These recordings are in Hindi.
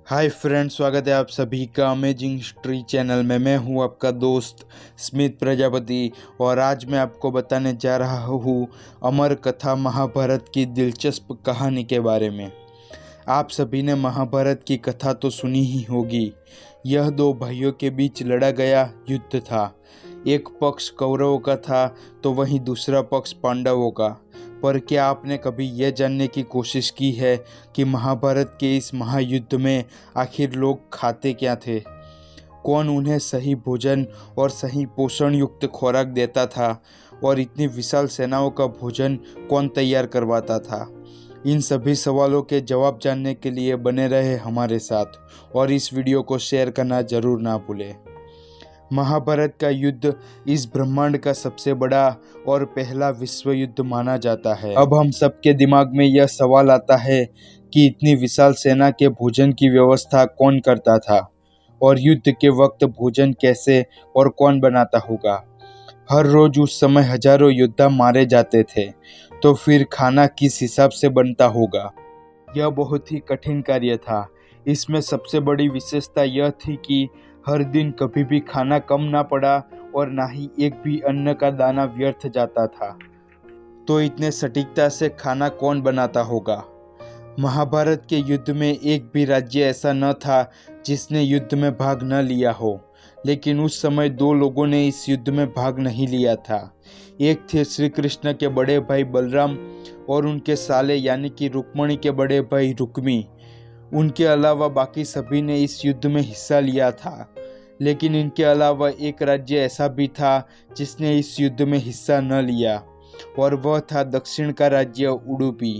हाय फ्रेंड्स, स्वागत है आप सभी का अमेजिंग हिस्ट्री चैनल में। मैं हूं आपका दोस्त स्मित प्रजापति और आज मैं आपको बताने जा रहा हूं अमर कथा महाभारत की दिलचस्प कहानी के बारे में। आप सभी ने महाभारत की कथा तो सुनी ही होगी। यह दो भाइयों के बीच लड़ा गया युद्ध था। एक पक्ष कौरवों का था तो वहीं दूसरा पक्ष पांडवों का। पर क्या आपने कभी यह जानने की कोशिश की है कि महाभारत के इस महायुद्ध में आखिर लोग खाते क्या थे? कौन उन्हें सही भोजन और सही पोषण युक्त खुराक देता था और इतनी विशाल सेनाओं का भोजन कौन तैयार करवाता था? इन सभी सवालों के जवाब जानने के लिए बने रहे हमारे साथ और इस वीडियो को शेयर करना जरूर ना भूलें। महाभारत का युद्ध इस ब्रह्मांड का सबसे बड़ा और पहला विश्व युद्ध माना जाता है। अब हम सबके दिमाग में यह सवाल आता है कि इतनी विशाल सेना के भोजन की व्यवस्था कौन करता था और युद्ध के वक्त भोजन कैसे और कौन बनाता होगा। हर रोज उस समय हजारों योद्धा मारे जाते थे, तो फिर खाना किस हिसाब से बनता होगा। यह बहुत ही कठिन कार्य था। इसमें सबसे बड़ी विशेषता यह थी कि हर दिन कभी भी खाना कम ना पड़ा और ना ही एक भी अन्न का दाना व्यर्थ जाता था। तो इतने सटीकता से खाना कौन बनाता होगा? महाभारत के युद्ध में एक भी राज्य ऐसा न था जिसने युद्ध में भाग न लिया हो। लेकिन उस समय दो लोगों ने इस युद्ध में भाग नहीं लिया था। एक थे श्री कृष्ण के बड़े भाई बलराम और उनके साले यानी कि रुक्मणी के बड़े भाई रुक्मी। उनके अलावा बाकी सभी ने इस युद्ध में हिस्सा लिया था। लेकिन इनके अलावा एक राज्य ऐसा भी था जिसने इस युद्ध में हिस्सा न लिया और वह था दक्षिण का राज्य उडुपी।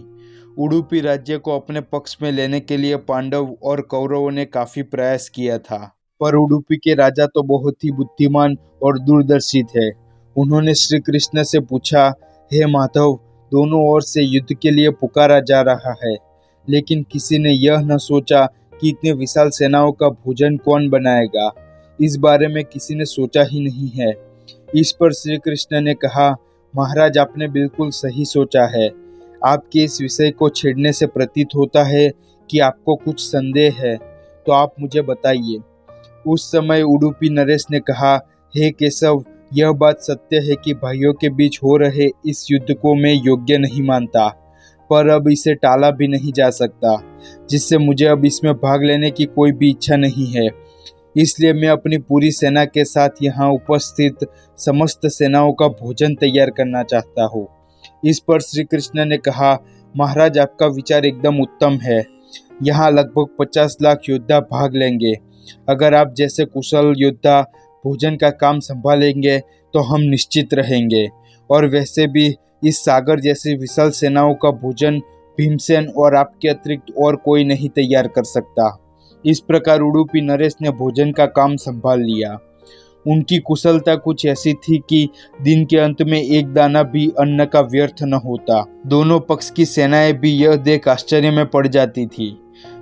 उडुपी राज्य को अपने पक्ष में लेने के लिए पांडव और कौरवों ने काफी प्रयास किया था, पर उडुपी के राजा तो बहुत ही बुद्धिमान और दूरदर्शी थे। उन्होंने श्री कृष्ण से पूछा, हे माधव, दोनों ओर से युद्ध के लिए पुकारा जा रहा है, लेकिन किसी ने यह न सोचा कि इतने विशाल सेनाओं का भोजन कौन बनाएगा। इस बारे में किसी ने सोचा ही नहीं है। इस पर श्री कृष्ण ने कहा, महाराज, आपने बिल्कुल सही सोचा है। आपके इस विषय को छेड़ने से प्रतीत होता है कि आपको कुछ संदेह है, तो आप मुझे बताइए। उस समय उडुपी नरेश ने कहा, हे केशव, यह बात सत्य है कि भाइयों के बीच हो रहे इस युद्ध को मैं योग्य नहीं मानता, पर अब इसे टाला भी नहीं जा सकता, जिससे मुझे अब इसमें भाग लेने की कोई भी इच्छा नहीं है। इसलिए मैं अपनी पूरी सेना के साथ यहाँ उपस्थित समस्त सेनाओं का भोजन तैयार करना चाहता हूँ। इस पर श्री कृष्ण ने कहा, महाराज, आपका विचार एकदम उत्तम है। यहाँ लगभग 50 लाख योद्धा भाग लेंगे। अगर आप जैसे कुशल योद्धा भोजन का काम संभालेंगे तो हम निश्चित रहेंगे। और वैसे भी इस सागर जैसी विशाल सेनाओं का भोजन भीमसेन और आपके अतिरिक्त और कोई नहीं तैयार कर सकता। इस प्रकार उडुपी नरेश ने भोजन का काम संभाल लिया। उनकी कुशलता कुछ ऐसी थी कि दिन के अंत में एक दाना भी अन्न का व्यर्थ न होता। दोनों पक्ष की सेनाएं भी यह देख आश्चर्य में पड़ जाती थी।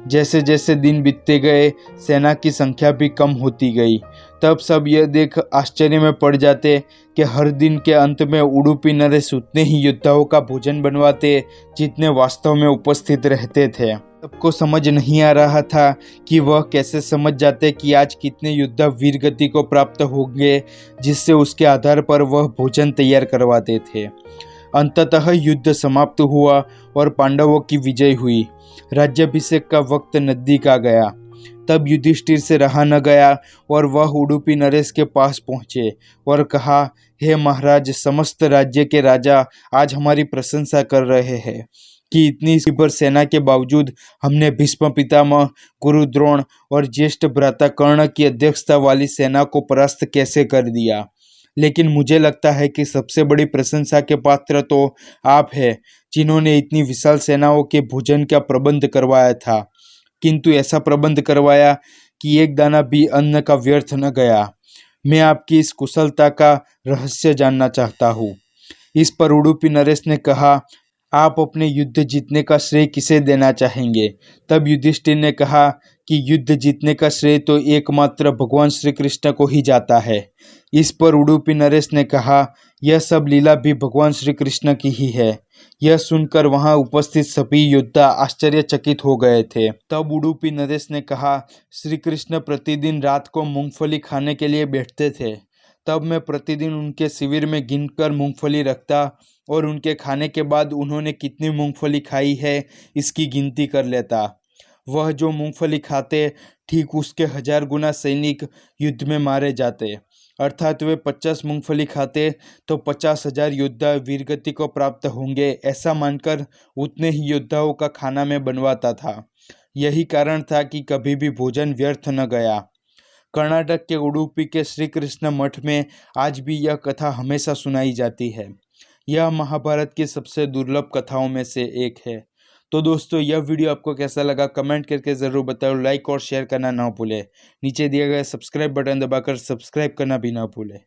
जैसे जैसे दिन बीतते गए, सेना की संख्या भी कम होती गई। तब सब यह देख आश्चर्य में पड़ जाते कि हर दिन के अंत में उडुपी नरेश उतने ही योद्धाओं का भोजन बनवाते जितने वास्तव में उपस्थित रहते थे। सबको समझ नहीं आ रहा था कि वह कैसे समझ जाते कि आज कितने योद्धा वीर गति को प्राप्त होंगे, जिससे उसके आधार पर वह भोजन तैयार करवाते थे। अंततः युद्ध समाप्त हुआ और पांडवों की विजय हुई। राज्याभिषेक का वक्त नजदीक आ गया। तब युधिष्ठिर से रहा न गया और वह उडुपी नरेश के पास पहुंचे और कहा, हे महाराज, समस्त राज्य के राजा आज हमारी प्रशंसा कर रहे हैं कि इतनी तीव्र सेना के बावजूद हमने भीष्म पितामह, गुरु द्रोण और ज्येष्ठ भ्राता कर्ण की अध्यक्षता वाली सेना को परास्त कैसे कर दिया। लेकिन मुझे लगता है कि सबसे बड़ी प्रशंसा के पात्र तो आप हैं, जिन्होंने इतनी विशाल सेनाओं के भोजन का प्रबंध करवाया था, किंतु ऐसा प्रबंध करवाया कि एक दाना भी अन्न का व्यर्थ न गया। मैं आपकी इस कुशलता का रहस्य जानना चाहता हूँ। इस पर उडुपी नरेश ने कहा, आप अपने युद्ध जीतने का श्रेय किसे देना चाहेंगे? तब युधिष्ठिर ने कहा कि युद्ध जीतने का श्रेय तो एकमात्र भगवान श्री कृष्ण को ही जाता है। इस पर उडुपी नरेश ने कहा, यह सब लीला भी भगवान श्री कृष्ण की ही है। यह सुनकर वहां उपस्थित सभी योद्धा आश्चर्यचकित हो गए थे। तब उडुपी नरेश ने कहा, श्री कृष्ण प्रतिदिन रात को मूंगफली खाने के लिए बैठते थे। तब मैं प्रतिदिन उनके शिविर में गिनकर मूंगफली रखता और उनके खाने के बाद उन्होंने कितनी मूंगफली खाई है इसकी गिनती कर लेता। वह जो मूंगफली खाते, ठीक उसके 1000 गुना सैनिक युद्ध में मारे जाते। अर्थात वे 50 मूंगफली खाते तो 50,000 योद्धा वीरगति को प्राप्त होंगे, ऐसा मानकर उतने ही योद्धाओं का खाना मैं बनवाता था। यही कारण था कि कभी भी भोजन व्यर्थ न गया। कर्नाटक के उडुपी के श्री कृष्ण मठ में आज भी यह कथा हमेशा सुनाई जाती है। यह महाभारत की सबसे दुर्लभ कथाओं में से एक है। तो दोस्तों, यह वीडियो आपको कैसा लगा कमेंट करके ज़रूर बताओ। लाइक और शेयर करना ना भूलें। नीचे दिए गए सब्सक्राइब बटन दबाकर सब्सक्राइब करना भी ना भूलें।